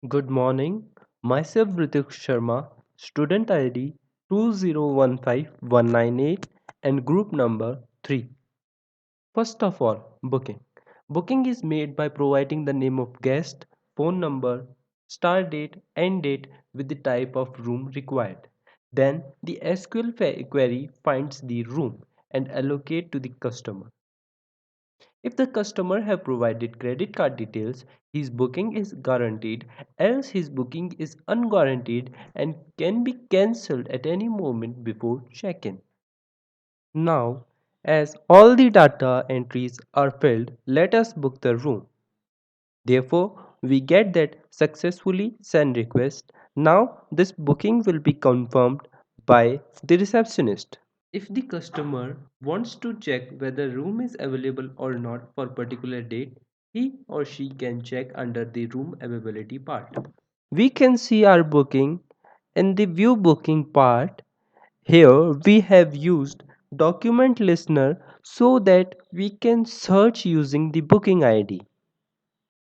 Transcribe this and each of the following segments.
Good morning. Myself Ritik Sharma, student ID 2015198 and group number 3. First of all, booking. Booking is made by providing the name of guest, phone number, start date, end date with the type of room required. Then the SQL query finds the room and allocate to the customer. If the customer have provided credit card details, his booking is guaranteed, else his booking is unguaranteed and can be cancelled at any moment before check-in. Now, as all the data entries are filled, let us book the room. Therefore, we get that successfully send request. Now, this booking will be confirmed by the receptionist. If the customer wants to check whether room is available or not for particular date, he or she can check under the room availability part. We can see our booking in the view booking part. Here we have used document listener so that we can search using the booking ID.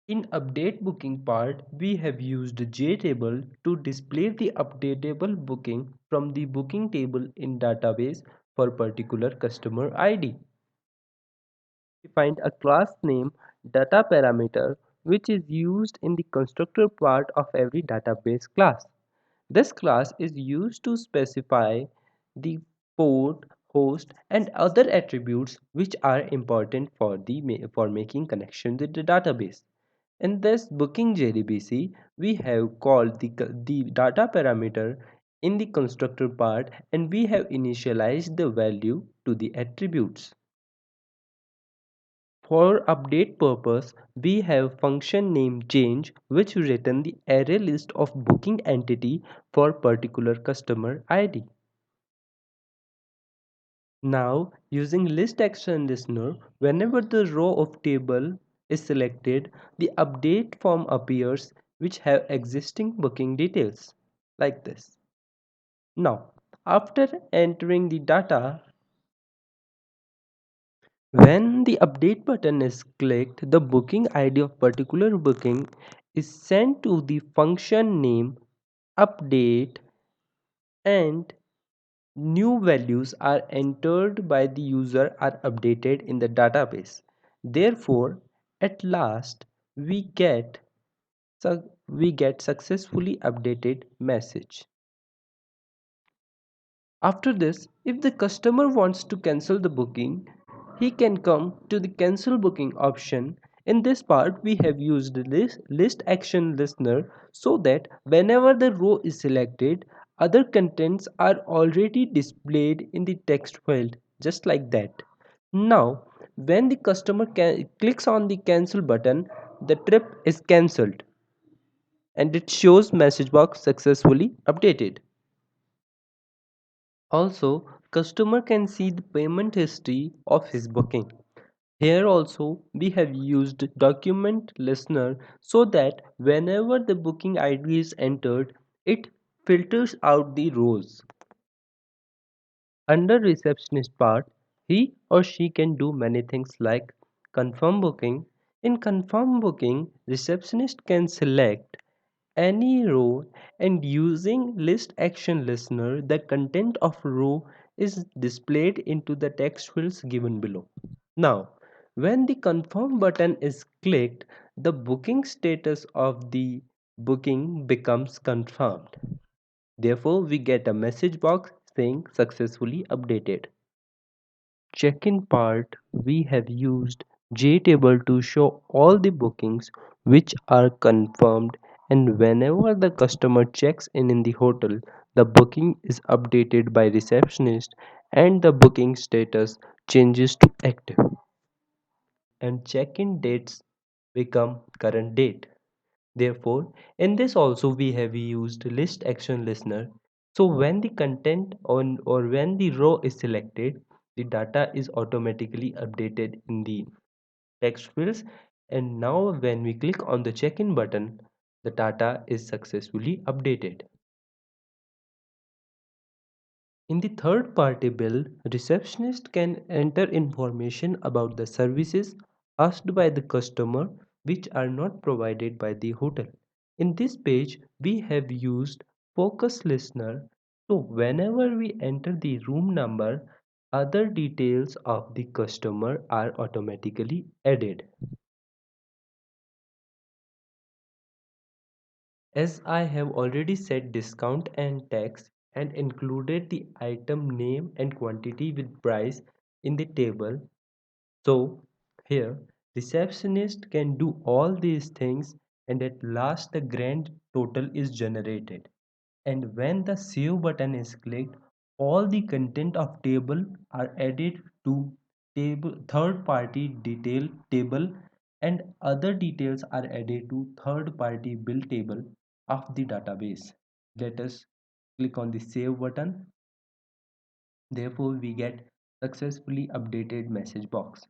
In update booking part, we have used JTable to display the updatable booking from the booking table in database for particular customer ID. We find a class name data parameter which is used in the constructor part of every database class. This class is used to specify the port, host and other attributes which are important for for making connection with the database. In this booking JDBC, we have called the data parameter in the constructor part and we have initialized the value to the attributes. For update purpose, we have function name change which return the array list of booking entity for particular customer ID. Now, using list action listener, whenever the row of table is selected, the update form appears which have existing booking details like this. Now, after entering the data, when the update button is clicked, the booking ID of particular booking is sent to the function name update and new values are entered by the user are updated in the database. Therefore, at last we get successfully updated message. After this, if the customer wants to cancel the booking, he can come to the cancel booking option. In this part, we have used list action listener so that whenever the row is selected, other contents are already displayed in the text field, just like that. Now, when the customer clicks on the cancel button, the trip is cancelled and it shows message box successfully updated. Also, customer can see the payment history of his booking. Here also we have used document listener so that whenever the booking ID is entered, it filters out the rows. Under receptionist part, he or she can do many things like confirm booking. In confirm booking, receptionist can select any row and using list action listener the content of row is displayed into the text fields given below. Now, when the confirm button is clicked, the booking status of the booking becomes confirmed. Therefore, we get a message box saying successfully updated. Check-in part, we have used JTable to show all the bookings which are confirmed, and whenever the customer checks in the hotel, the booking is updated by receptionist and the booking status changes to active and check-in dates become current date. Therefore, in this also we have used list action listener. So when the content on or when the row is selected, the data is automatically updated in the text fields. And now when we click on the check-in button, the data is successfully updated. In the third party bill, receptionist can enter information about the services asked by the customer which are not provided by the hotel. In this page, we have used focus listener. So whenever we enter the room number, other details of the customer are automatically added. As I have already set discount and tax and included the item name and quantity with price in the table, so here receptionist can do all these things and at last the grand total is generated. And when the save button is clicked, all the content of table are added to table third party detail table and other details are added to third party bill table of the database. Let us click on the save button. Therefore, we get successfully updated message box.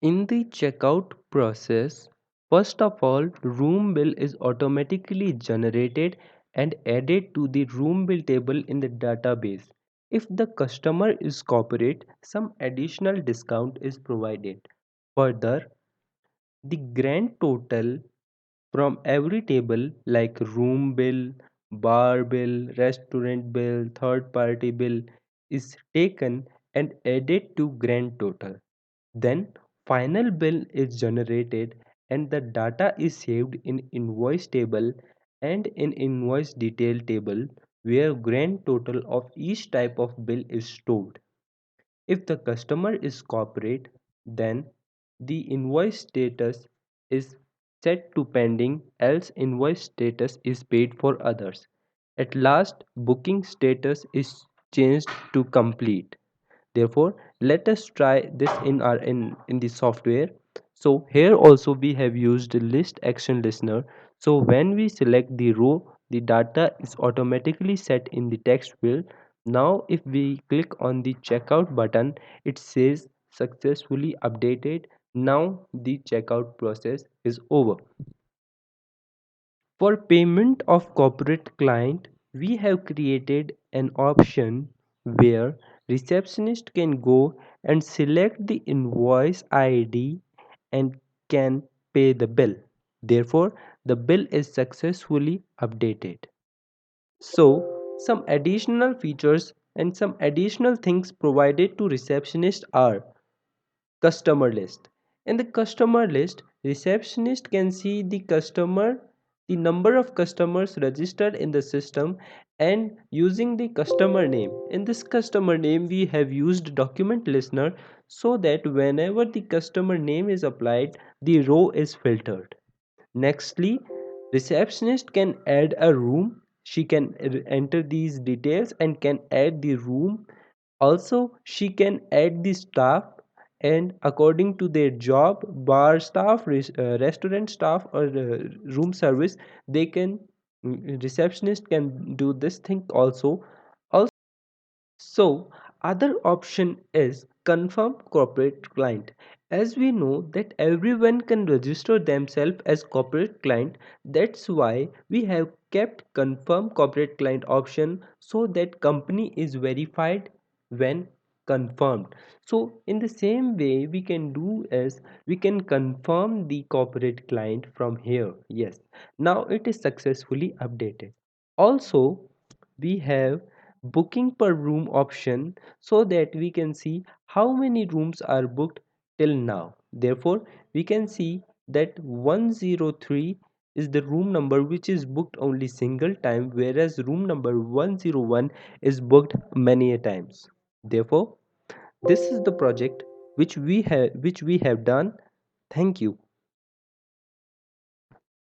In the checkout process, first of all, room bill is automatically generated and added to the room bill table in the database. If the customer is corporate, some additional discount is provided. Further, the grand total from every table like room bill, bar bill, restaurant bill, third party bill is taken and added to grand total. Then final bill is generated and the data is saved in invoice table and in invoice detail table where grand total of each type of bill is stored. If the customer is corporate, then the invoice status is set to pending, else invoice status is paid for others. At last, booking status is changed to complete. Therefore, let us try this in the software. So here also we have used the list action listener. So when we select the row, the data is automatically set in the text field. Now if we click on the checkout button, it says successfully updated. Now the checkout process is over. For payment of corporate client, we have created an option where receptionist can go and select the invoice ID and can pay the bill. Therefore, the bill is successfully updated. So, some additional features and some additional things provided to receptionist are customer list. In the customer list, receptionist can see the number of customers registered in the system and using the customer name. In this customer name, we have used document listener so that whenever the customer name is applied, the row is filtered. Nextly, receptionist can add a room. She can enter these details and can add the room. Also, she can add the staff and according to their job, bar staff, restaurant staff or room service, they can receptionist can do this thing also. So, other option is confirm corporate client. As we know that everyone can register themselves as corporate client, that's why we have kept confirm corporate client option so that company is verified when confirmed. So in the same way we can do is we can confirm the corporate client from here. Yes, now it is successfully updated. Also, we have booking per room option so that we can see how many rooms are booked till now. Therefore, we can see that 103 is the room number which is booked only single time, whereas room number 101 is booked many a times. Therefore, this is the project which we have done. Thank you.